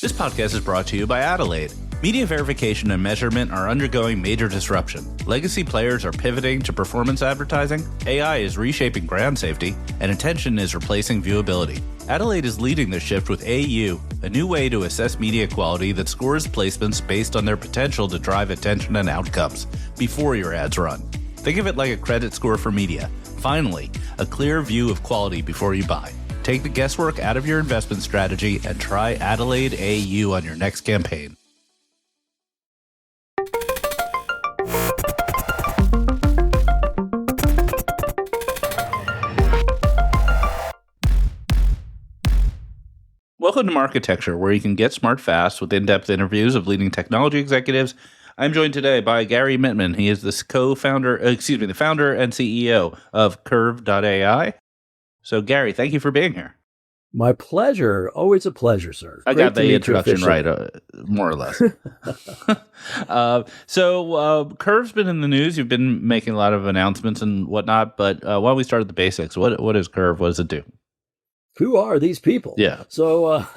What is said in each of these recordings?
This podcast is brought to you by Adelaide. Media verification and measurement are undergoing major disruption. Legacy players are pivoting to performance advertising, AI is reshaping brand safety, and attention is replacing viewability. Adelaide is leading this shift with AU, a new way to assess media quality that scores placements based on their potential to drive attention and outcomes before your ads run. Think of it like a credit score for media. Finally, a clear view of quality before you buy. Take the guesswork out of your investment strategy and try Adelaide AU on your next campaign. Welcome to Marketecture, where you can get smart fast with in-depth interviews of leading technology executives. I'm joined today by Gary Mittman. He is the founder and CEO of KERV.ai. So, Gary, thank you for being here. My pleasure. Always a pleasure, sir. I got the introduction right, more or less. KERV's been in the news. You've been making a lot of announcements and whatnot, but why don't we start at the basics? What is KERV? What does it do? Who are these people? Yeah. So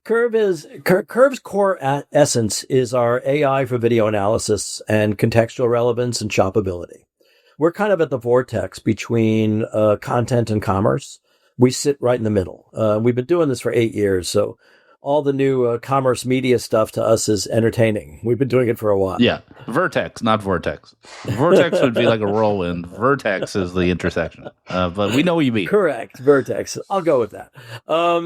KERV's core essence is our AI for video analysis and contextual relevance and shoppability. We're kind of at the vortex between content and commerce. We sit right in the middle. We've been doing this for 8 years, so all the new commerce media stuff to us is entertaining. We've been doing it for a while. Yeah, vertex, not vortex. Vortex would be like a whirlwind. Vertex is the intersection, but we know what you mean. Correct, vertex. I'll go with that.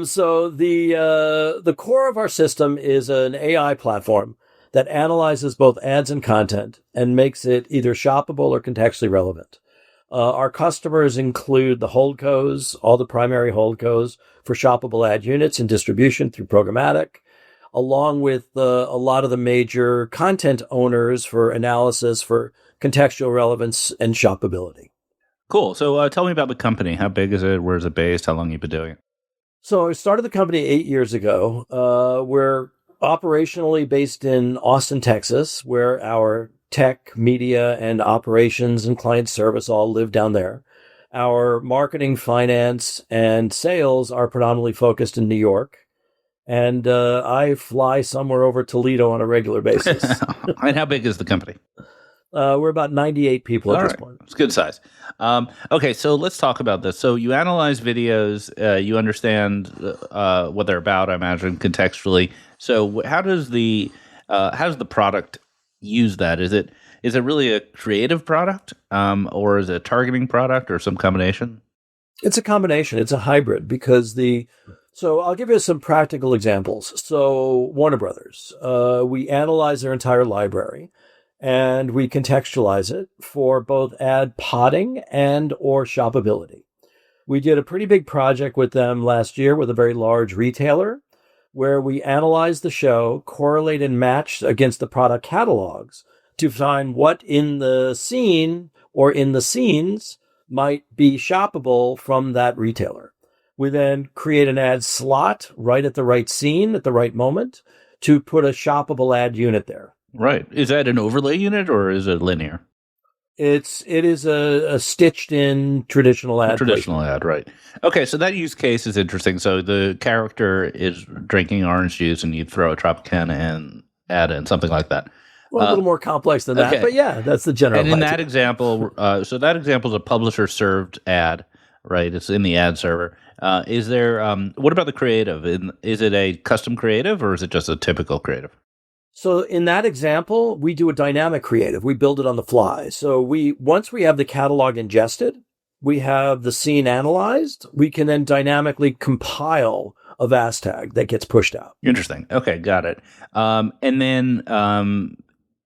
So the core of our system is an AI platform that analyzes both ads and content and makes it either shoppable or contextually relevant. Our customers include the holdcos, all the primary holdcos for shoppable ad units and distribution through programmatic, along with a lot of the major content owners for analysis for contextual relevance and shoppability. Cool. So tell me about the company. How big is it? Where is it based? How long have you been doing it? So I started the company 8 years ago. We're operationally based in Austin, Texas, where our tech, media, and operations and client service all live down there. Our marketing, finance, and sales are predominantly focused in New York. And I fly somewhere over Toledo on a regular basis. And how big is the company? We're about 98 people at this point. It's good size. Okay, so let's talk about this. So you analyze videos, you understand what they're about, I imagine, contextually. So how does the product use that? Is it really a creative product, or is it a targeting product, or some combination? It's a combination. It's a hybrid because so I'll give you some practical examples. So Warner Brothers, we analyze their entire library and we contextualize it for both ad podding and or shoppability. We did a pretty big project with them last year with a very large retailer where we analyzed the show, correlate and match against the product catalogs to find what in the scene or in the scenes might be shoppable from that retailer. We then create an ad slot right at the right scene at the right moment to put a shoppable ad unit there. Right. Is that an overlay unit or is it linear? It is a stitched in traditional ad. Ad, right. Okay, so that use case is interesting. So the character is drinking orange juice and you throw a Tropicana and ad in, something like that. Well, a little more complex than that, but yeah, that's the general. And in that example, so that example is a publisher-served ad, right? It's in the ad server. Is there? What about the creative? Is it a custom creative or is it just a typical creative? So in that example, we do a dynamic creative. We build it on the fly. So once we have the catalog ingested, we have the scene analyzed. We can then dynamically compile a VAS tag that gets pushed out. Interesting. Okay, got it. And then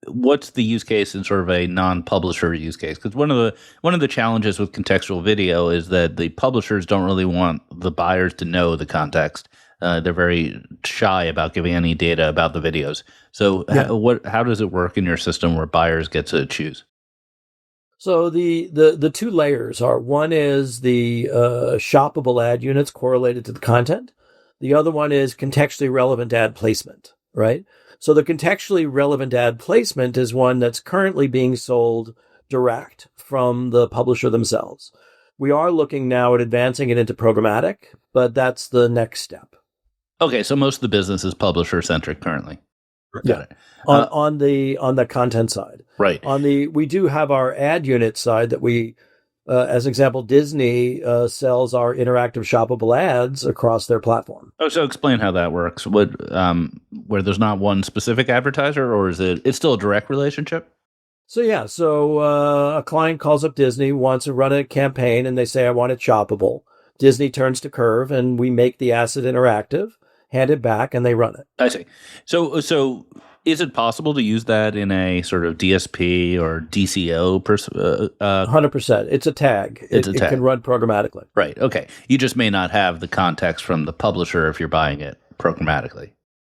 what's the use case in sort of a non-publisher use case? Because one of the challenges with contextual video is that the publishers don't really want the buyers to know the context. They're very shy about giving any data about the videos. So how does it work in your system where buyers get to choose? So the two layers are, one is the shoppable ad units correlated to the content. The other one is contextually relevant ad placement, right? So the contextually relevant ad placement is one that's currently being sold direct from the publisher themselves. We are looking now at advancing it into programmatic, but that's the next step. Okay, so most of the business is publisher centric currently. Got it. On the content side. Right. We do have our ad unit side that we, as an example, Disney sells our interactive shoppable ads across their platform. Oh, so explain how that works. Where there's not one specific advertiser, or is it's still a direct relationship? So a client calls up Disney, wants to run a campaign, and they say, I want it shoppable. Disney turns to KERV, and we make the asset interactive, hand it back, and they run it. I see. So is it possible to use that in a sort of DSP or DCO? 100%. It's a tag. It can run programmatically. Right. Okay. You just may not have the context from the publisher if you're buying it programmatically.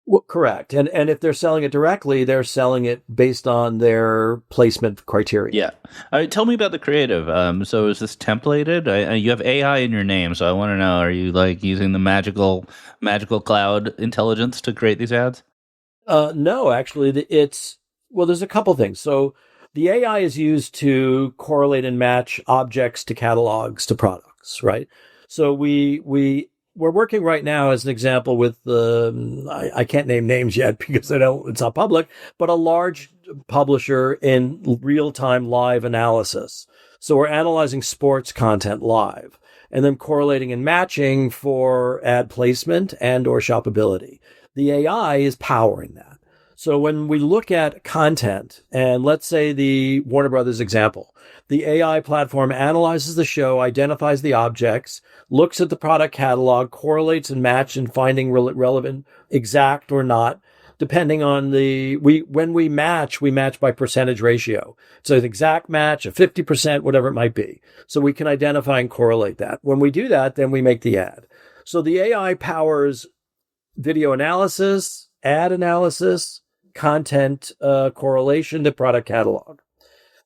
Well, correct. And if they're selling it directly, they're selling it based on their placement criteria. Yeah. Tell me about the creative. So is this templated? You have AI in your name, so I want to know, are you like using the magical cloud intelligence to create these ads? No, actually, there's a couple things. So the AI is used to correlate and match objects to catalogs to products, right? So we're working right now, as an example, with I can't name names yet because it's not public, but a large publisher in real-time live analysis. So we're analyzing sports content live and then correlating and matching for ad placement and or shoppability. The AI is powering that. So when we look at content, and let's say the Warner Brothers example, the AI platform analyzes the show, identifies the objects, looks at the product catalog, correlates and matches in finding relevant, exact or not, depending on when we match by percentage ratio. So an exact match, a 50%, whatever it might be. So we can identify and correlate that. When we do that, then we make the ad. So the AI powers video analysis, ad analysis, content correlation to product catalog.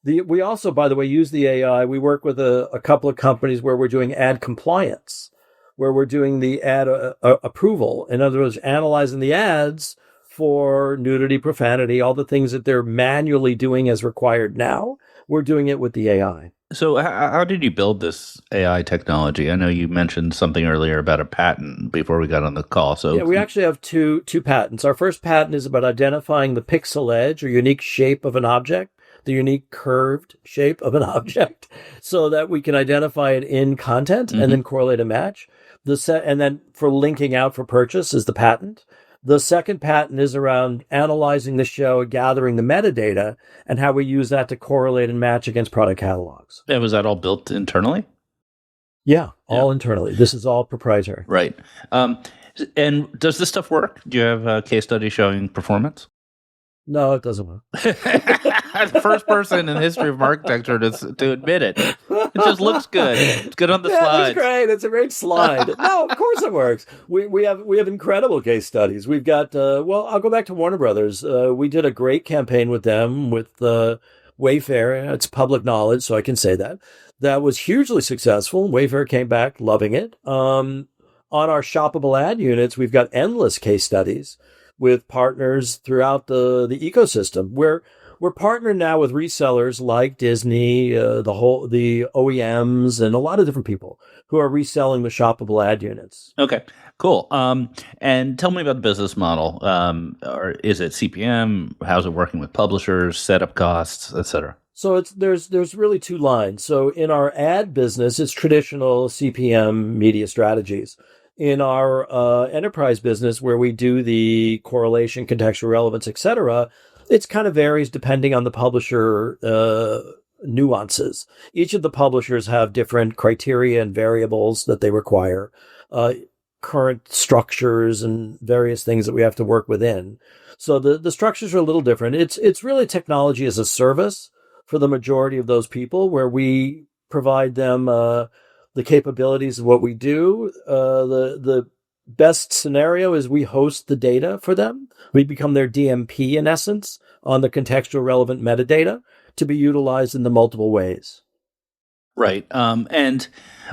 We also, by the way, use the AI. We work with a couple of companies where we're doing ad compliance, where we're doing the ad approval. In other words, analyzing the ads for nudity, profanity, all the things that they're manually doing as required now. We're doing it with the AI. So how did you build this AI technology? I know you mentioned something earlier about a patent before we got on the call. So yeah, we actually have two patents. Our first patent is about identifying the pixel edge or unique shape of an object, the unique curved shape of an object, so that we can identify it in content and then correlate a match. And then for linking out for purchase is the patent. The second patent is around analyzing the show, gathering the metadata, and how we use that to correlate and match against product catalogs. And was that all built internally? Yeah, all internally. This is all proprietary. Right. And does this stuff work? Do you have a case study showing performance? No, it doesn't work. The first person in the history of architecture to admit it. It just looks good. It's good on the slides. It's great. It's a great slide. No, of course it works. We have incredible case studies. We've got I'll go back to Warner Brothers. We did a great campaign with them with Wayfair. It's public knowledge, so I can say that. That was hugely successful. Wayfair came back loving it. On our shoppable ad units, we've got endless case studies with partners throughout the ecosystem. We're partnered now with resellers like Disney, the OEMs, and a lot of different people who are reselling the shoppable ad units. Okay, cool. And tell me about the business model. Or is it CPM? How's it working with publishers, setup costs, et cetera? So there's really two lines. So in our ad business, it's traditional CPM media strategies. In our enterprise business, where we do the correlation, contextual relevance, et cetera, it kind of varies depending on the publisher nuances. Each of the publishers have different criteria and variables that they require, current structures and various things that we have to work within. So the structures are a little different. It's really technology as a service for the majority of those people, where we provide them the capabilities of what we do. The best scenario is we host the data for them. We become their DMP in essence on the contextual relevant metadata to be utilized in the multiple ways. Right. And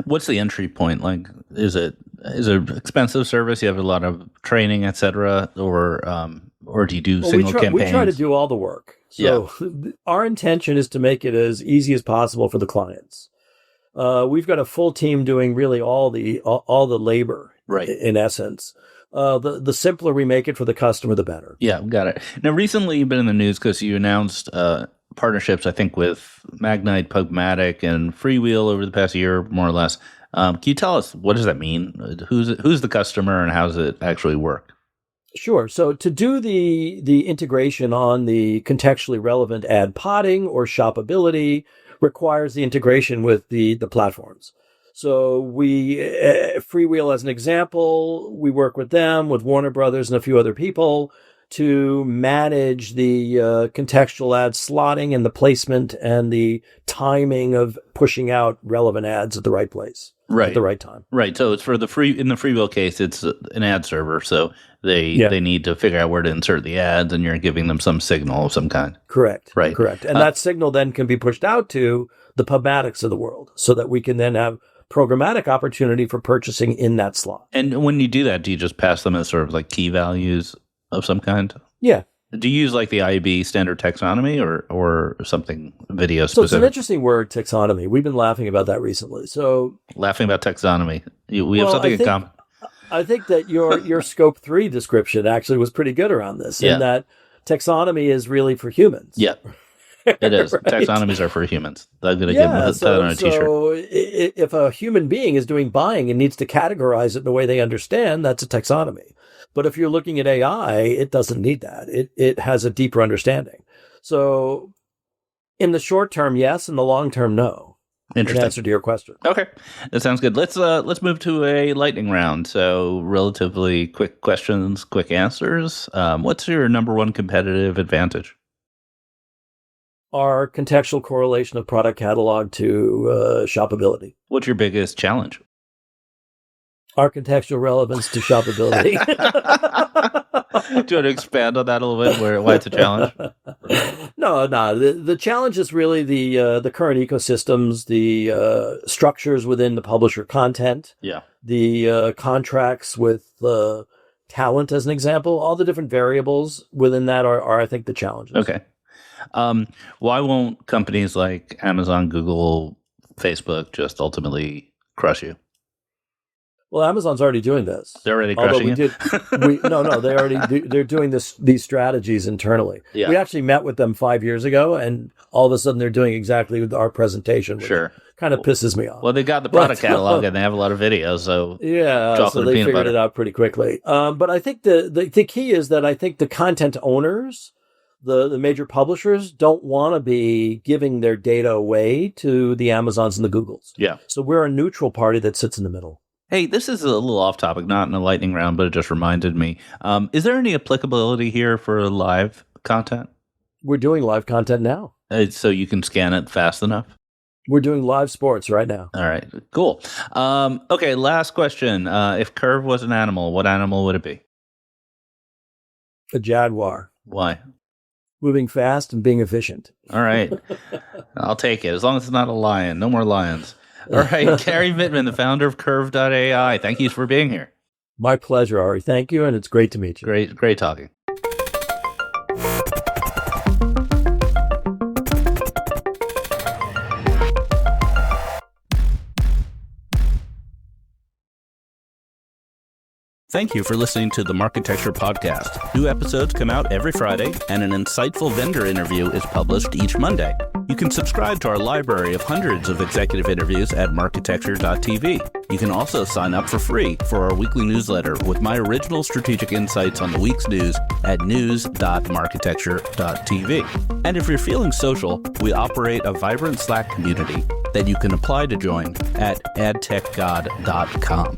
what's the entry point? Like, is it an expensive service? You have a lot of training, et cetera, or do you do single campaigns? We try to do all the work. So our intention is to make it as easy as possible for the clients. We've got a full team doing really all the labor, right, in essence. the simpler we make it for the customer, the better. Yeah, got it. Now, recently you've been in the news because you announced partnerships, I think, with Magnite, Pugmatic, and Freewheel over the past year, more or less. Can you tell us, what does that mean? Who's the customer and how does it actually work? Sure. So to do the integration on the contextually relevant ad potting or shoppability requires the integration with the platforms. So we, Freewheel as an example, we work with them, with Warner Brothers and a few other people to manage the contextual ad slotting and the placement and the timing of pushing out relevant ads at the right place. Right. At the right time. Right. So it's in the Freewheel case, it's an ad server. So they need to figure out where to insert the ads, and you're giving them some signal of some kind. Correct. Right. Correct. And that signal then can be pushed out to the Pubmatics of the world so that we can then have programmatic opportunity for purchasing in that slot. And when you do that, do you just pass them as sort of like key values of some kind? Yeah. Do you use like the IAB standard taxonomy or something video specific? So it's an interesting word, taxonomy. We've been laughing about that recently. So laughing about taxonomy. We have something in common. I think that your scope 3 description actually was pretty good around this, in that taxonomy is really for humans. Yeah. It is. Right? Taxonomies are for humans. I'm going to give them that on a t-shirt. So if a human being is doing buying and needs to categorize it in a way they understand, that's a taxonomy. But if you're looking at AI, it doesn't need that. It has a deeper understanding. So in the short term, yes. In the long term, no. Interesting. In answer to your question. Okay. That sounds good. Let's move to a lightning round. So relatively quick questions, quick answers. What's your number one competitive advantage? Our contextual correlation of product catalog to shoppability. What's your biggest challenge? Our contextual relevance to shoppability. Do you want to expand on that a little bit, why it's a challenge? No. The challenge is really the current ecosystems, the structures within the publisher content, the contracts with talent, as an example. All the different variables within that are I think, the challenges. Okay. Why won't companies like Amazon, Google, Facebook just ultimately crush you? Well, Amazon's already doing this. They're already crushing you? They're doing these strategies internally. Yeah. We actually met with them 5 years ago, and all of a sudden they're doing exactly with our presentation. Which kind of pisses me off. Well, they got the product catalog and they have a lot of videos, so so they figured it out pretty quickly. But I think the key is that I think the content owners, the major publishers, don't want to be giving their data away to the Amazons and the Googles. Yeah. So we're a neutral party that sits in the middle. Hey, this is a little off topic, not in a lightning round, but it just reminded me. Is there any applicability here for live content? We're doing live content now. So you can scan it fast enough? We're doing live sports right now. All right, cool. Okay, last question. If KERV was an animal, what animal would it be? A jaguar. Why? Moving fast and being efficient. All right. I'll take it, as long as it's not a lion. No more lions. All right, Gary Mittman, the founder of KERV.ai. Thank you for being here. My pleasure, Ari. Thank you, and it's great to meet you. Great talking. Thank you for listening to the Marketecture podcast. New episodes come out every Friday, and an insightful vendor interview is published each Monday. You can subscribe to our library of hundreds of executive interviews at Marketecture.tv. You can also sign up for free for our weekly newsletter with my original strategic insights on the week's news at news.marketecture.tv. And if you're feeling social, we operate a vibrant Slack community that you can apply to join at adtechgod.com.